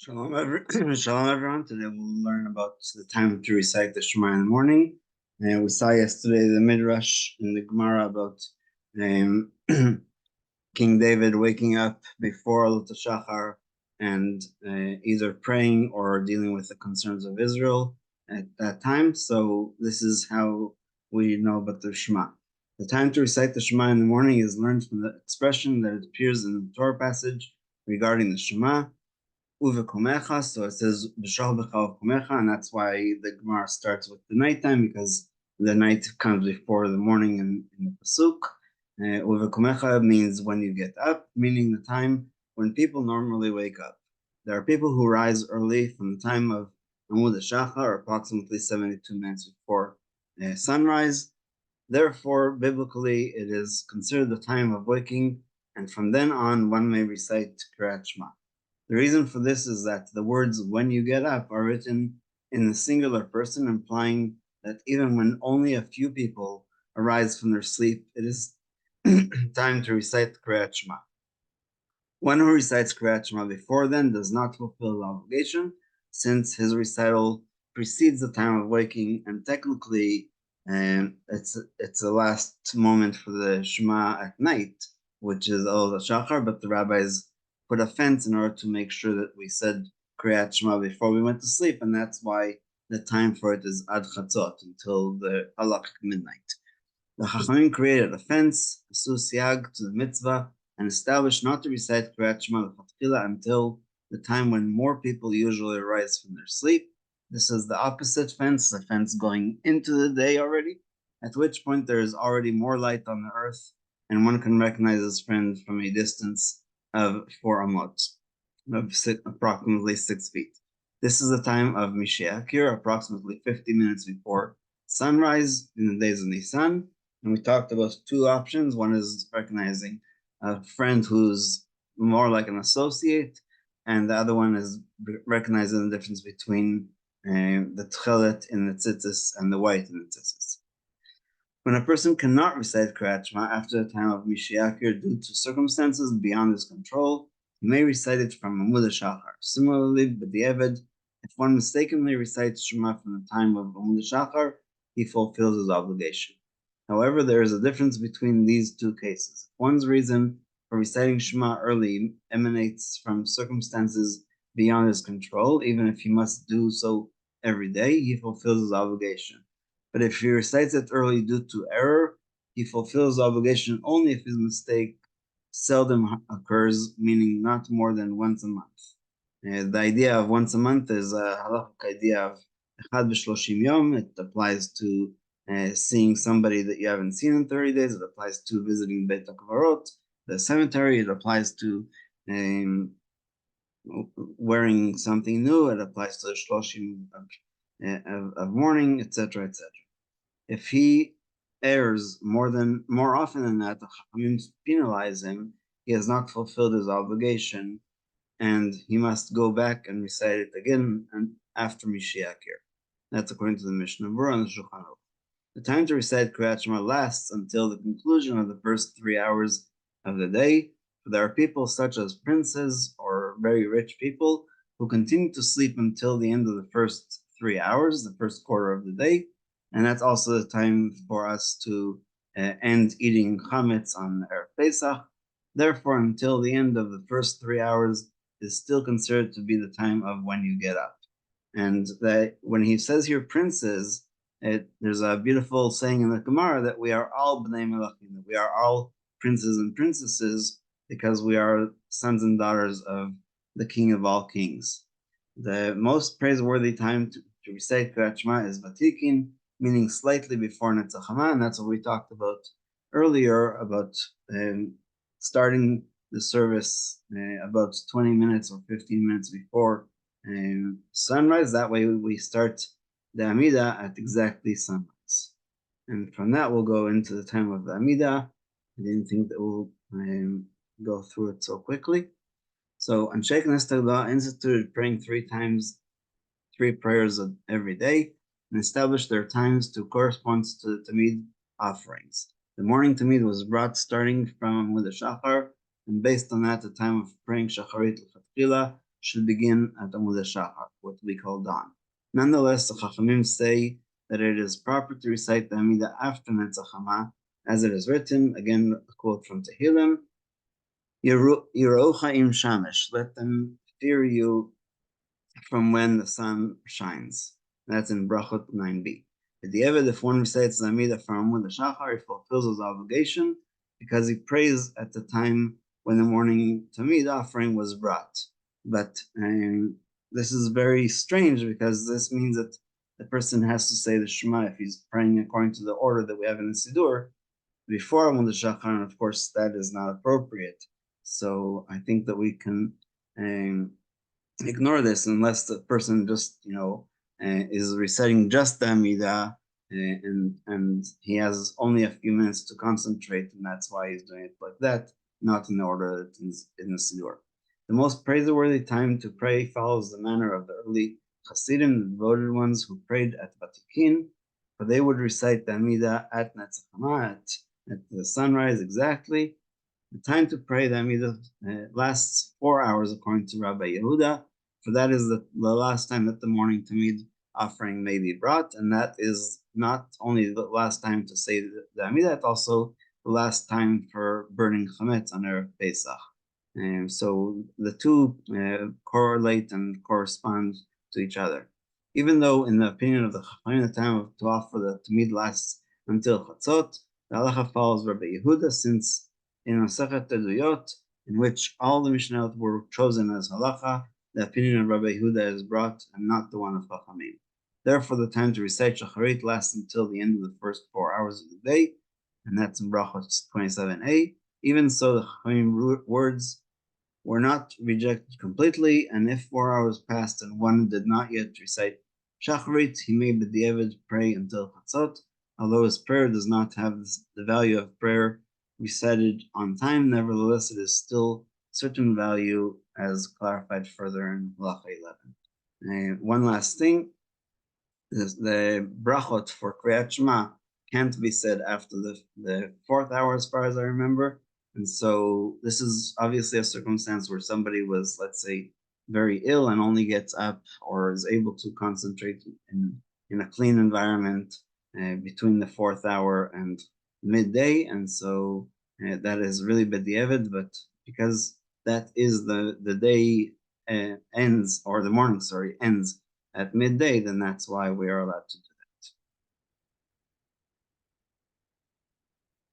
Shalom everyone. Today we'll learn about the time to recite the Shema in the morning. We saw yesterday the Midrash in the Gemara about um, King David waking up before Alut Shachar and either praying or dealing with the concerns of Israel at that time. So this is how we know about the Shema. The time to recite the Shema in the morning is learned from the expression that appears in the Torah passage regarding the Shema. Uvekomecha, so it says b'shal b'chal komecha, and that's why the Gemara starts with the nighttime, because the night comes before the morning in the pasuk. Uvekomecha means when you get up, meaning the time when people normally wake up. There are people who rise early from the time of Amud Shachar, approximately 72 minutes before sunrise. Therefore, biblically, it is considered the time of waking, and from then on, one may recite Kriyat Shema. The reason for this is that the words "when you get up" are written in the singular person, implying that even when only a few people arise from their sleep, it is time to recite Kriyat Shema. One who recites Kriyat Shema before then does not fulfill the obligation, since his recital precedes the time of waking, and technically it's the last moment for the Shema at night, which is Alut Shachar, but the rabbis put a fence in order to make sure that we said Kriyat Shema before we went to sleep, and that's why the time for it is Ad Chatzot, until the halachic midnight. The Chachamim created a fence, a siag to the mitzvah, and established not to recite Kriyat Shema l'chatchila until the time when more people usually arise from their sleep. This is the opposite fence, the fence going into the day already, at which point there is already more light on the earth, and one can recognize his friend from a distance of 4 amot, of approximately 6 feet. This is the time of Mishiakir, approximately 50 minutes before sunrise in the days of Nisan. And we talked about two options. One is recognizing a friend who's more like an associate, and the other one is recognizing the difference between the tchelet in the tzitzis and the white in the tzitzis. When a person cannot recite Kriyat Shema after the time of Mishiakir due to circumstances beyond his control, he may recite it from Amud Shachar. Similarly, b'diavad, if one mistakenly recites Shema from the time of Amud Shachar, he fulfills his obligation. However, there is a difference between these two cases. If one's reason for reciting Shema early emanates from circumstances beyond his control, even if he must do so every day, he fulfills his obligation. But if he recites it early due to error, he fulfills the obligation only if his mistake seldom occurs, meaning not more than once a month. The idea of once a month is a halachic idea of echad b'shloshim yom. It applies to seeing somebody that you haven't seen in 30 days. It applies to visiting Beit HaKvarot, the cemetery. It applies to wearing something new. It applies to the shloshim of mourning, etc., etc. If he errs more often than that, the Chachamim penalize him. He has not fulfilled his obligation, and he must go back and recite it again and after Mishiakir. That's according to the Mishnah Berurah and the Shulchan Aruch. The time to recite Kriyat Shema lasts until the conclusion of the first 3 hours of the day. There are people such as princes or very rich people who continue to sleep until the end of the first 3 hours, the first quarter of the day, and that's also the time for us to end eating chametz on Erev Pesach. Therefore, until the end of the first 3 hours is still considered to be the time of when you get up. And that when he says here princes, there's a beautiful saying in the Gemara that we are all bnei melachim, that we are all princes and princesses because we are sons and daughters of the King of all kings. The most praiseworthy time to recite Kriyat Shema is Vatikin, meaning slightly before Netzach Hama, and that's what we talked about earlier, about starting the service about 20 minutes or 15 minutes before sunrise. That way we start the Amida at exactly sunrise. And from that we'll go into the time of the Amida. I didn't think that we'll go through it so quickly. So Anshe Knesset Hagdolah instituted praying 3 times, 3 prayers every day, and established their times to correspond to the Tamid offerings. The morning Tamid was brought starting from Amud Shachar, and based on that, the time of praying Shacharit L'Chatchila should begin at Amida Shachar, what we call dawn. Nonetheless, the Chachamim say that it is proper to recite the Amida after Netzach Hama, as it is written, again a quote from Tehillim, Yirocha im Shamish, let them fear you from when the sun shines. That's in Brachot 9b. If one recites the Amida from Amud Shachar, he fulfills his obligation because he prays at the time when the morning Tamid offering was brought. But this is very strange because this means that the person has to say the Shema if he's praying according to the order that we have in the Siddur before Amud Shachar, and of course that is not appropriate. So I think that we can ignore this unless the person just is reciting just the Amida and he has only a few minutes to concentrate, and that's why he's doing it like that, not in the order that is in the Siddur. The most praiseworthy time to pray follows the manner of the early Hasidim, the devoted ones who prayed at Vatikin, for they would recite the Amida at Netzach Hama, at the sunrise exactly. The time to pray the Amida lasts 4 hours according to Rabbi Yehuda, for that is the last time that the morning Tamid offering may be brought, and that is not only the last time to say the Amida, it's also the last time for burning chametz on Erev Pesach. So the two correlate and correspond to each other. Even though, in the opinion of the Chachamim, the time to offer the Tamid lasts until Chatzot, the halacha follows Rabbi Yehuda, since in Masechet Eduyot, in which all the Mishnayot were chosen as halacha, the opinion of Rabbi Yehuda is brought and not the one of Chachamim. Therefore, the time to recite Shacharit lasts until the end of the first 4 hours of the day, and that's in Brachot 27a. Even so, the Chachamim words were not rejected completely, and if 4 hours passed and one did not yet recite Shacharit, he may b'diavad pray until Chatzot. Although his prayer does not have the value of prayer recited on time, nevertheless it is still certain value, as clarified further in Halacha 11. One last thing, the brachot for Kriyat Shema can't be said after the 4th hour, as far as I remember. And so this is obviously a circumstance where somebody was, let's say, very ill and only gets up or is able to concentrate in a clean environment between the 4th hour and midday. And so that is really b'diavad, but because that is the day ends, or the morning, ends at midday, then that's why we are allowed to do